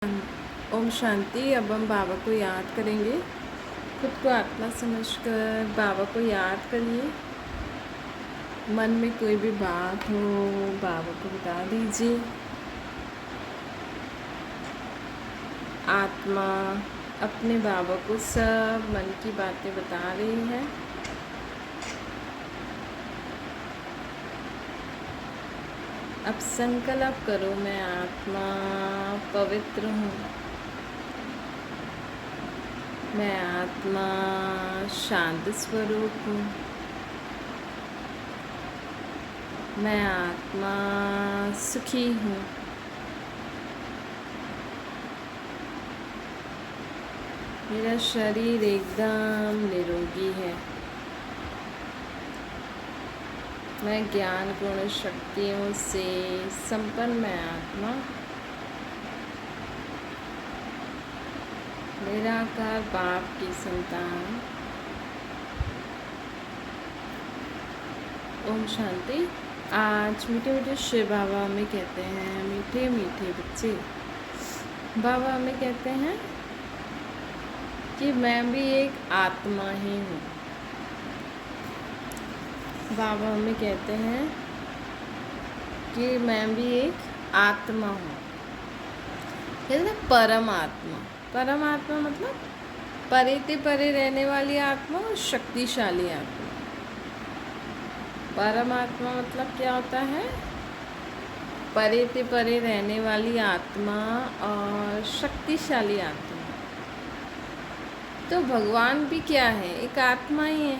ओम शांति। अब हम बाबा को याद करेंगे। खुद को आत्मा समझकर बाबा को याद करिए। मन में कोई भी बात हो बाबा को बता दीजिए। आत्मा अपने बाबा को सब मन की बातें बता रही है। अब संकल्प करो, मैं आत्मा पवित्र हूँ। मैं आत्मा शांत स्वरूप हूँ। मैं आत्मा सुखी हूँ। मेरा शरीर एकदम निरोगी है। मैं ज्ञान गुण शक्तियों से संपन्न मैं आत्मा। निराकार बाप की संतान। ओम शांति। आज मीठे मीठे शिव बाबा हमें कहते हैं, मीठे मीठे बच्चे बाबा हमें कहते हैं कि मैं भी एक आत्मा ही हूँ। बाबा हमें कहते हैं कि मैं भी एक आत्मा हूँ। कहते परमात्मा। परमात्मा मतलब परे ते परे रहने वाली आत्मा और शक्तिशाली आत्मा। परमात्मा मतलब क्या होता है? परे ते परे रहने वाली आत्मा और शक्तिशाली आत्मा। तो भगवान भी क्या है? एक आत्मा ही है।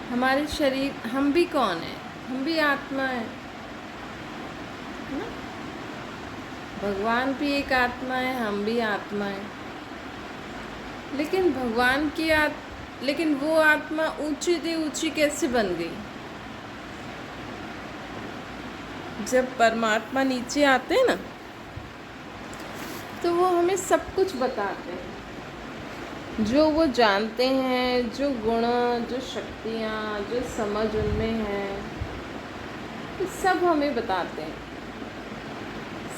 हमारे शरीर, हम भी कौन है? हम भी आत्मा है ना? भगवान भी एक आत्मा है, हम भी आत्मा है। लेकिन भगवान की लेकिन वो आत्मा ऊंची से ऊंची कैसे बन गई? जब परमात्मा नीचे आते हैं ना, तो वो हमें सब कुछ बताते हैं। जो वो जानते हैं, जो गुण, जो शक्तियाँ, जो समझ उनमें है, तो सब हमें बताते हैं।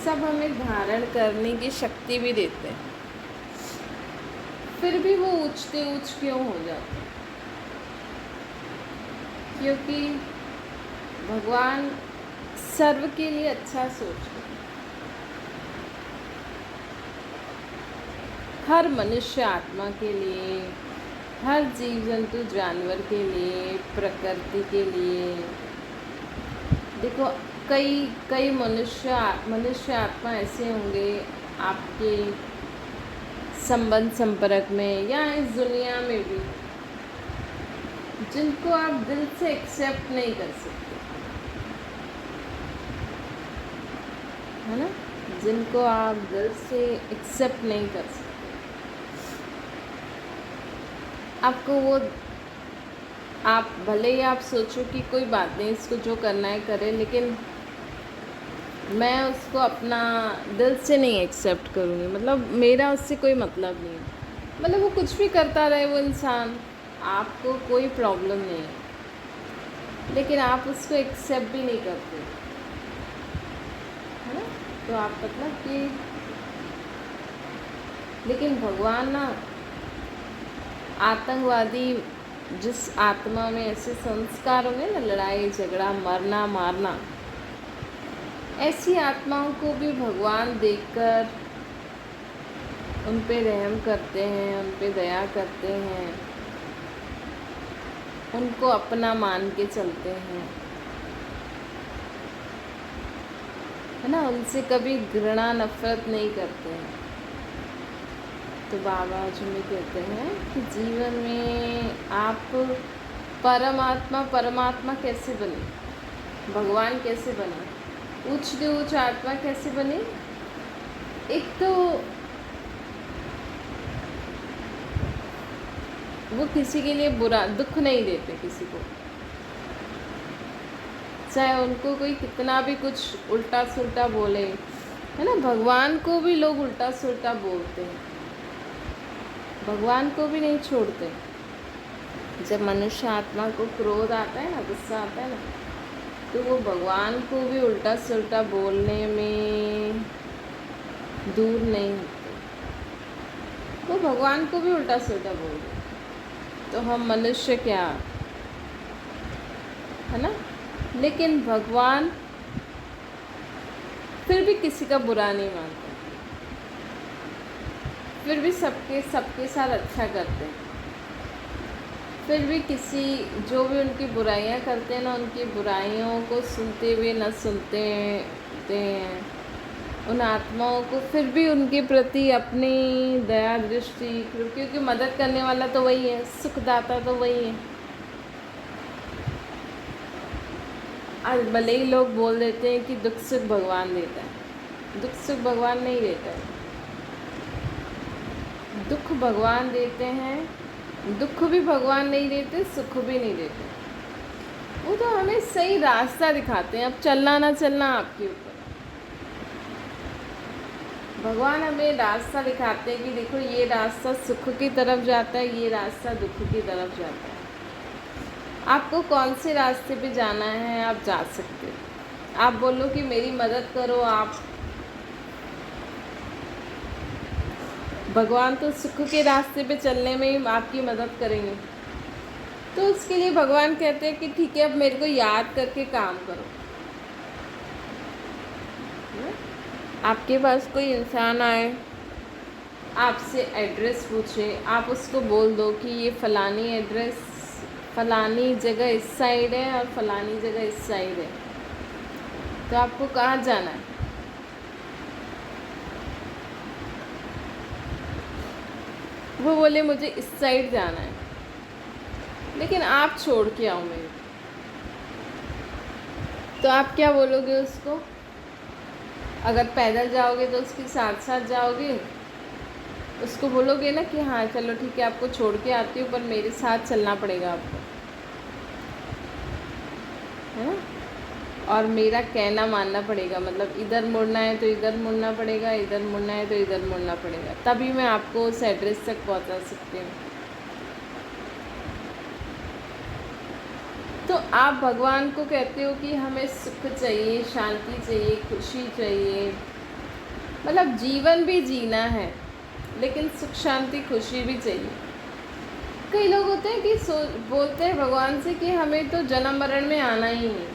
सब हमें धारण करने की शक्ति भी देते हैं। फिर भी वो ऊंचते ऊंच क्यों हो जाते हैं? क्योंकि भगवान सर्व के लिए अच्छा सोचते हैं। हर मनुष्य आत्मा के लिए, हर जीव जंतु जानवर के लिए, प्रकृति के लिए। देखो, कई मनुष्य आत्मा ऐसे होंगे आपके संबंध संपर्क में या इस दुनिया में भी, जिनको आप दिल से एक्सेप्ट नहीं कर सकते, है ना? जिनको आप दिल से एक्सेप्ट नहीं कर सकते। आपको वो, आप भले ही आप सोचो कि कोई बात नहीं, इसको जो करना है करे, लेकिन मैं उसको अपना दिल से नहीं एक्सेप्ट करूँगी। मतलब मेरा उससे कोई मतलब नहीं है। मतलब वो कुछ भी करता रहे वो इंसान, आपको कोई प्रॉब्लम नहीं है, लेकिन आप उसको एक्सेप्ट भी नहीं करते, है ना? तो आप मतलब कि, लेकिन भगवान ना, आतंकवादी जिस आत्मा में ऐसे संस्कार होंगे ना, लड़ाई झगड़ा, मरना मारना, ऐसी आत्माओं को भी भगवान देखकर उन पे रहम करते हैं, उन पे दया करते हैं, उनको अपना मान के चलते हैं, है ना? उनसे कभी घृणा नफरत नहीं करते हैं। तो बाबा जो में कहते हैं कि जीवन में आप परमात्मा कैसे बने? भगवान कैसे बना? उच्च से उच्च आत्मा कैसे बनी? एक तो वो किसी के लिए बुरा दुख नहीं देते किसी को, चाहे उनको कोई कितना भी कुछ उल्टा सुल्टा बोले, है ना? भगवान को भी लोग उल्टा सुल्टा बोलते हैं, भगवान को भी नहीं छोड़ते। जब मनुष्य आत्मा को क्रोध आता है ना, गुस्सा आता है ना, तो वो भगवान को भी उल्टा सुल्टा बोलने में दूर नहीं होते। वो भगवान को भी उल्टा सुल्टा बोल रहे, तो हम मनुष्य क्या, है ना। लेकिन भगवान फिर भी किसी का बुरा नहीं मानते, फिर भी सबके साथ अच्छा करते हैं, फिर भी किसी जो भी उनकी बुराइयां करते हैं ना, उनकी बुराइयों को सुनते हुए न सुनते हैं उन आत्माओं को, फिर भी उनके प्रति अपनी दया दृष्टि, क्योंकि मदद करने वाला तो वही है, सुखदाता तो वही है। आज भले ही लोग बोल देते हैं कि दुख सुख भगवान देता है, दुख सुख भगवान नहीं देता है। दुख भगवान देते हैं, दुख भी भगवान नहीं देते, सुख भी नहीं देते। वो तो हमें सही रास्ता दिखाते हैं, अब चलना ना चलना आपके ऊपर। भगवान हमें रास्ता दिखाते हैं कि देखो ये रास्ता सुख की तरफ जाता है, ये रास्ता दुख की तरफ जाता है, आपको कौन से रास्ते पे जाना है आप जा सकते हो। आप बोलो कि मेरी मदद करो, आप भगवान तो सुख के रास्ते पे चलने में ही आपकी मदद करेंगे, तो उसके लिए भगवान कहते हैं कि ठीक है अब मेरे को याद करके काम करो। आपके पास कोई इंसान आए, आपसे एड्रेस पूछे, आप उसको बोल दो कि ये फ़लानी एड्रेस, फ़लानी जगह इस साइड है और फ़लानी जगह इस साइड है, तो आपको कहाँ जाना है। वो बोले मुझे इस साइड जाना है, लेकिन आप छोड़ के आओ मेरे, तो आप क्या बोलोगे उसको। अगर पैदल जाओगे तो उसके साथ साथ जाओगे, उसको बोलोगे ना कि हाँ चलो ठीक है आपको छोड़ के आती हूँ, पर मेरे साथ चलना पड़ेगा आपको, है ना। और मेरा कहना मानना पड़ेगा, मतलब इधर मुड़ना है तो इधर मुड़ना पड़ेगा, इधर मुड़ना है तो इधर मुड़ना पड़ेगा, तभी मैं आपको उस एड्रेस तक पहुंचा सकती हूँ। तो आप भगवान को कहते हो कि हमें सुख चाहिए, शांति चाहिए, खुशी चाहिए, मतलब जीवन भी जीना है लेकिन सुख शांति खुशी भी चाहिए। कई लोग होते हैं कि बोलते हैं भगवान से कि हमें तो जन्म मरण में आना ही नहीं,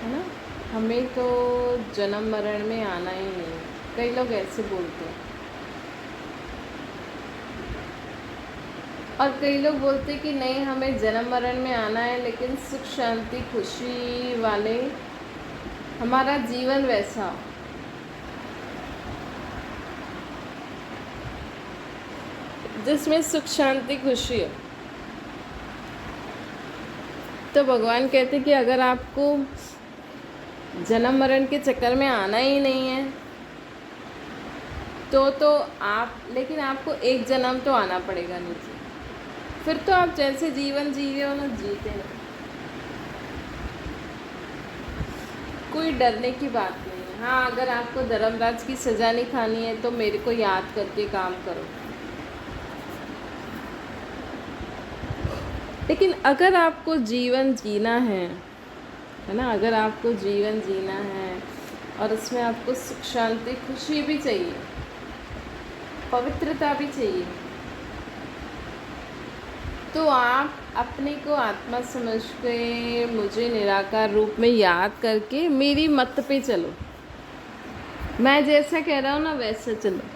है ना, हमें तो जन्म मरण में आना ही नहीं। कई लोग ऐसे बोलते हैं, और कई लोग बोलते हैं कि नहीं हमें जन्म मरण में आना है लेकिन सुख शांति खुशी वाले हमारा जीवन वैसा हो। जिसमें सुख शांति खुशी हो। तो भगवान कहते कि अगर आपको जन्म मरण के चक्कर में आना ही नहीं है तो आप, लेकिन आपको एक जन्म तो आना पड़ेगा नीचे, फिर तो आप जैसे जीवन जी रहे हो ना, जीते ना, कोई डरने की बात नहीं है। हाँ अगर आपको धर्मराज की सज़ा नहीं खानी है तो मेरे को याद करके काम करो, लेकिन अगर आपको जीवन जीना है ना, अगर आपको जीवन जीना है और उसमें आपको सुख शांति खुशी भी चाहिए, पवित्रता भी चाहिए, तो आप अपने को आत्मा समझ के मुझे निराकार रूप में याद करके मेरी मत पे चलो, मैं जैसा कह रहा हूँ ना वैसे चलो,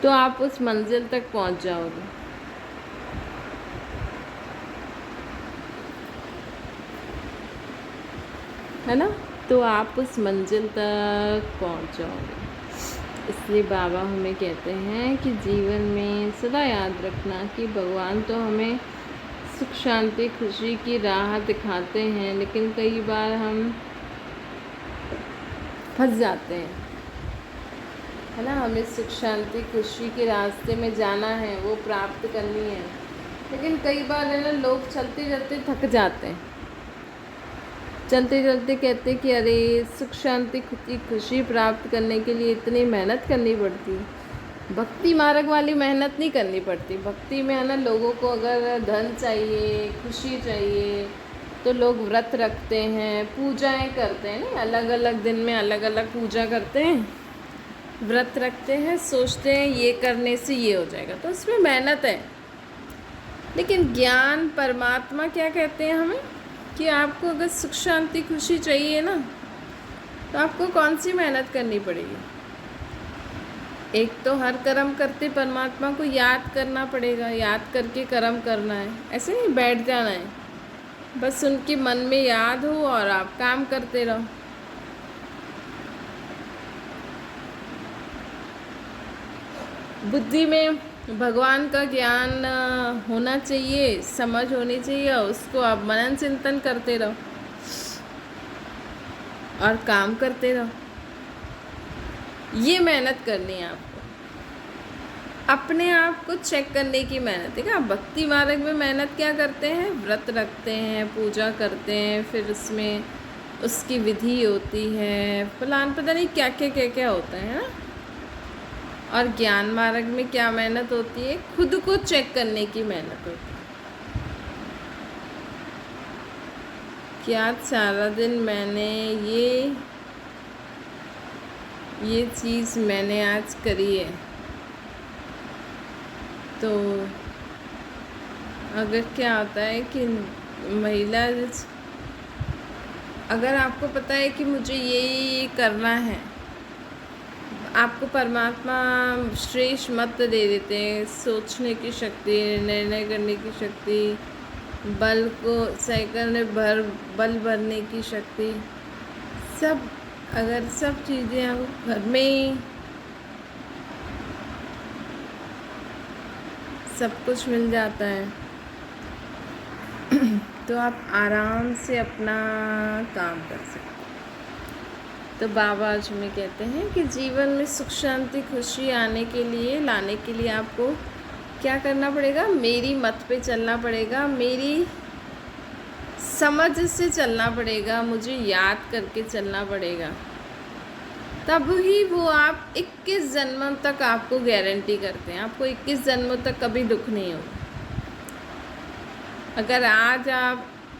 तो आप उस मंजिल तक पहुँच जाओगे। है ना, तो आप उस मंजिल तक पहुँच जाओगे। इसलिए बाबा हमें कहते हैं कि जीवन में सदा याद रखना कि भगवान तो हमें सुख शांति खुशी की राह दिखाते हैं, लेकिन कई बार हम फंस जाते हैं, है ना। हमें सुख शांति खुशी के रास्ते में जाना है, वो प्राप्त करनी है, लेकिन कई बार है ना लोग चलते चलते थक जाते हैं, चलते चलते कहते कि अरे सुख शांति खुशी प्राप्त करने के लिए इतनी मेहनत करनी पड़ती है। भक्ति मार्ग वाली मेहनत नहीं करनी पड़ती। भक्ति में है ना लोगों को अगर धन चाहिए, खुशी चाहिए, तो लोग व्रत रखते हैं, पूजाएं करते हैं, नहीं अलग अलग दिन में अलग अलग पूजा करते हैं, व्रत रखते हैं, सोचते हैं ये करने से ये हो जाएगा, तो उसमें मेहनत है। लेकिन ज्ञान परमात्मा क्या कहते हैं हमें कि आपको अगर सुख शांति खुशी चाहिए ना, तो आपको कौन सी मेहनत करनी पड़ेगी? एक तो हर कर्म करते परमात्मा को याद करना पड़ेगा, याद करके कर्म करना है, ऐसे नहीं बैठ जाना है, बस उनके मन में याद हो और आप काम करते रहो। बुद्धि में भगवान का ज्ञान होना चाहिए, समझ होनी चाहिए, उसको आप मनन चिंतन करते रहो और काम करते रहो। ये मेहनत करनी है आपको, अपने आप को चेक करने की मेहनत है। क्या भक्ति मार्ग में मेहनत क्या करते हैं? व्रत रखते हैं, पूजा करते हैं, फिर उसमें उसकी विधि होती है, फलान पता नहीं क्या क्या क्या क्या होता है ना। और ज्ञान मार्ग में क्या मेहनत होती है? खुद को चेक करने की मेहनत होती है। क्या सारा दिन मैंने ये चीज़ मैंने आज करी है, तो अगर क्या होता है कि महिला, अगर आपको पता है कि मुझे ये करना है, आपको परमात्मा श्रेष्ठ मत दे देते हैं, सोचने की शक्ति, निर्णय करने की शक्ति, बल को सही करने बल भरने की शक्ति, सब अगर सब चीज़ें आप घर में ही सब कुछ मिल जाता है, तो आप आराम से अपना काम कर सकते हैं। तो बाबा आज में कहते हैं कि जीवन में सुख शांति खुशी लाने के लिए आपको क्या करना पड़ेगा? मेरी मत पे चलना पड़ेगा, मेरी समझ से चलना पड़ेगा, मुझे याद करके चलना पड़ेगा। तब ही वो आप 21 जन्मों तक आपको गारंटी करते हैं, आपको 21 जन्मों तक कभी दुख नहीं होगा। अगर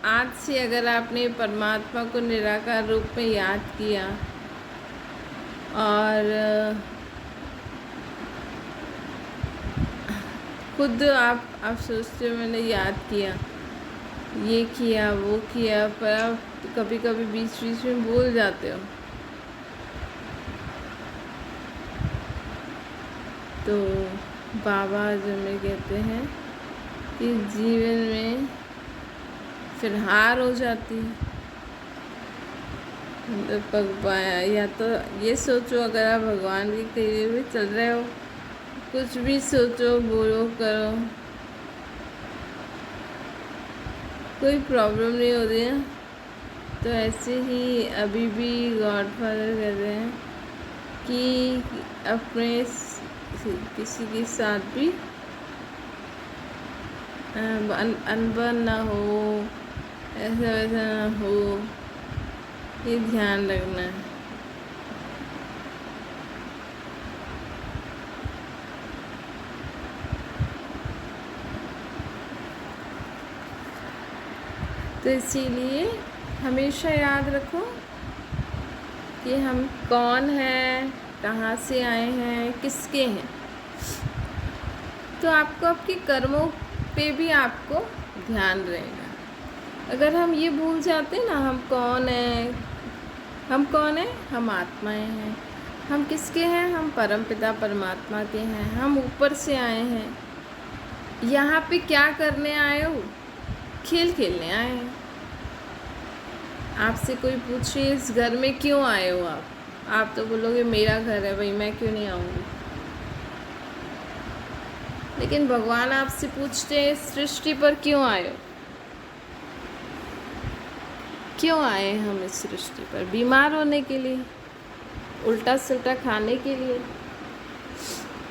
आज से अगर आपने परमात्मा को निराकार रूप में याद किया और खुद आप सोचते हो मैंने याद किया, ये किया वो किया, पर आप कभी कभी बीच में भूल जाते हो, तो बाबा जो में कहते हैं कि जीवन में फिर हार हो जाती है। या तो ये सोचो, अगर आप भगवान के कहे हुए चल रहे हो, कुछ भी सोचो बोलो करो, कोई प्रॉब्लम नहीं हो रही है, तो ऐसे ही अभी भी गॉडफादर कहते हैं कि अपने किसी के साथ भी अनबन ना हो, ऐसा वैसा ना हो, ये ध्यान रखना है। तो इसीलिए हमेशा याद रखो कि हम कौन हैं, कहाँ से आए हैं, किसके हैं। तो आपको आपके कर्मों पे भी आपको ध्यान रहेगा। अगर हम ये भूल जाते ना हम कौन हैं, हम आत्माएं हैं। हम किसके हैं? हम परमपिता परमात्मा के हैं, हम ऊपर से आए हैं। यहाँ पे क्या करने आए हो? खेल खेलने आए हैं। आपसे कोई पूछे इस घर में क्यों आए हो आप तो बोलोगे मेरा घर है भाई, मैं क्यों नहीं आऊँगी। लेकिन भगवान आपसे पूछते हैं इस सृष्टि पर क्यों आए हो? क्यों आए हम इस सृष्टि पर? बीमार होने के लिए, उल्टा सुल्टा खाने के लिए,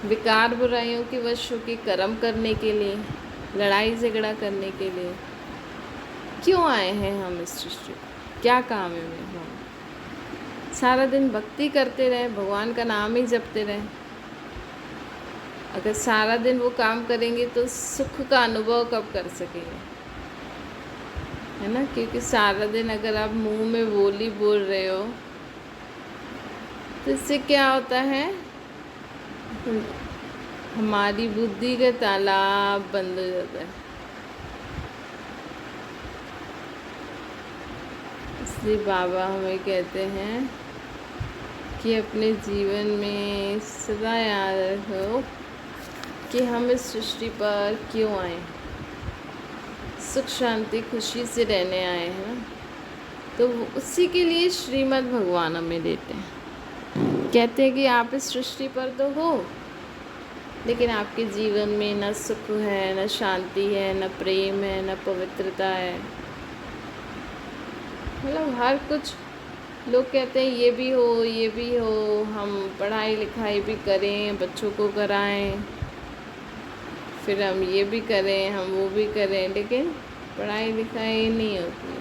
विकार बुराइयों के वश होकर कर्म करने के लिए, लड़ाई झगड़ा करने के लिए क्यों आए हैं हम इस सृष्टि पर? क्या काम है भगवान? सारा दिन भक्ति करते रहे, भगवान का नाम ही जपते रहे। अगर सारा दिन वो काम करेंगे तो सुख का अनुभव कब कर सकेंगे? है ना, क्योंकि सारा दिन अगर आप मुंह में बोली बोल रहे हो तो इससे क्या होता है, हमारी बुद्धि का तालाब बंद हो जाता है। इसलिए बाबा हमें कहते हैं कि अपने जीवन में सदा याद रखो कि हम इस सृष्टि पर क्यों आए, सुख शांति खुशी से रहने आए हैं ना। तो उसी के लिए श्रीमद् भगवान हमें देते हैं, कहते हैं कि आप इस सृष्टि पर तो हो, लेकिन आपके जीवन में न सुख है, न शांति है, न प्रेम है, न पवित्रता है। मतलब हर कुछ लोग कहते हैं ये भी हो, ये भी हो, हम पढ़ाई लिखाई भी करें, बच्चों को कराएं, फिर हम ये भी करें, हम वो भी करें, लेकिन पढ़ाई लिखाई नहीं होती।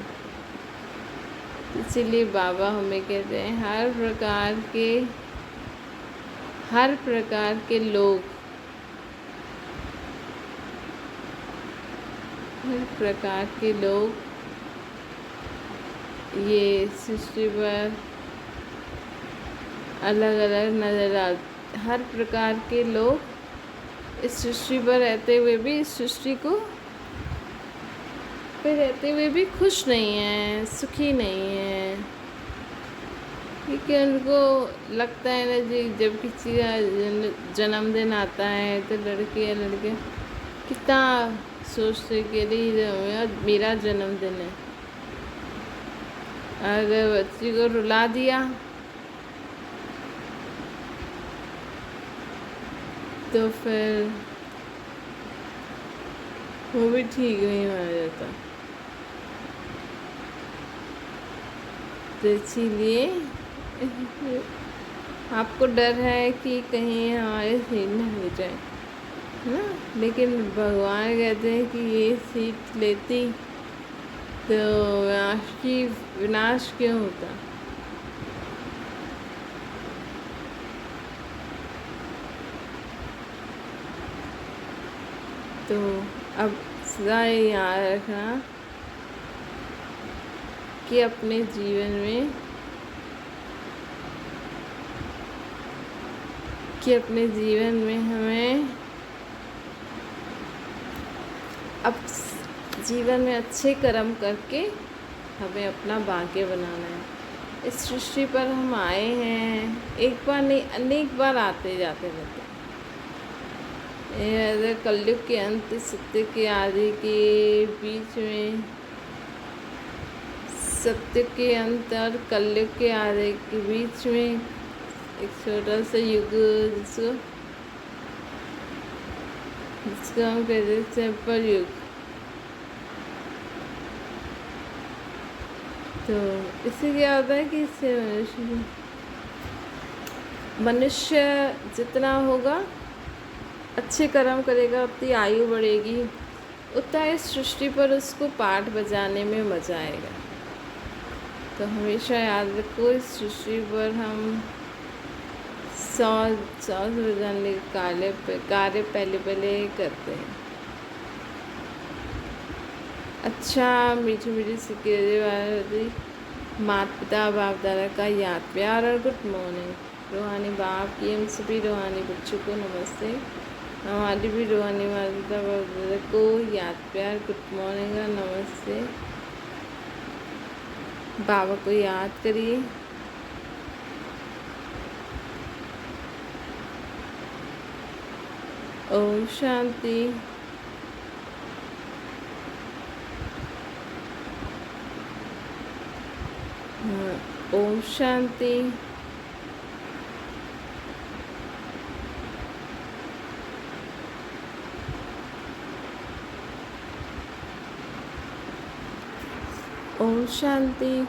इसीलिए बाबा हमें कहते हैं हर प्रकार के लोग, हर प्रकार के लोग ये सृष्टि पर अलग अलग नज़र आते। हर प्रकार के लोग इस सृष्टि पर रहते हुए भी, इस सृष्टि को पे रहते हुए भी खुश नहीं हैं, सुखी नहीं हैं, क्योंकि उनको लगता है ना जी, जब किसी का जन्मदिन आता है तो लड़के या लड़के कितना सोचते कि अरे मेरा जन्मदिन है। अगर बच्ची को रुला दिया तो फिर वो भी ठीक नहीं माना जाता। तो इसीलिए आपको डर है कि कहीं हमारे सीट न हो जाए, है ना, लेकिन भगवान कहते हैं कि ये सीट लेती तो विनाश क्यों होता। तो अब सदा याद रखना कि अपने जीवन में हमें अब जीवन में अच्छे कर्म करके हमें अपना भाग्य बनाना है। इस सृष्टि पर हम आए हैं, एक बार नहीं अनेक बार आते जाते रहते हैं। कलयुग के अंत सत्य के आदि के बीच में, सत्य के अंत और कलयुग के आदि के बीच में एक छोटा सा युग जिसको हम कहते हैं चैपर युग। तो इससे क्या होता है कि इससे मनुष्य जितना होगा, अच्छे कर्म करेगा, उतनी आयु बढ़ेगी, उतना इस सृष्टि पर उसको पाठ बजाने में मज़ा आएगा। तो हमेशा याद रखो, इस सृष्टि पर हम 100 बजाने के कार्य पहले करते हैं। अच्छा मीठी मीठी सिक्योरिटी माता पिता बाप दादा का याद प्यार और गुड मॉर्निंग। रूहानी बाप की हम सभी रूहानी बच्चों को नमस्ते। हमारी भी रूहानी माता पिता बाप दादा को याद प्यार गुड मॉर्निंग और नमस्ते। बाबा को याद करिए। ओम शांति। ओम शांति। ओम शांति।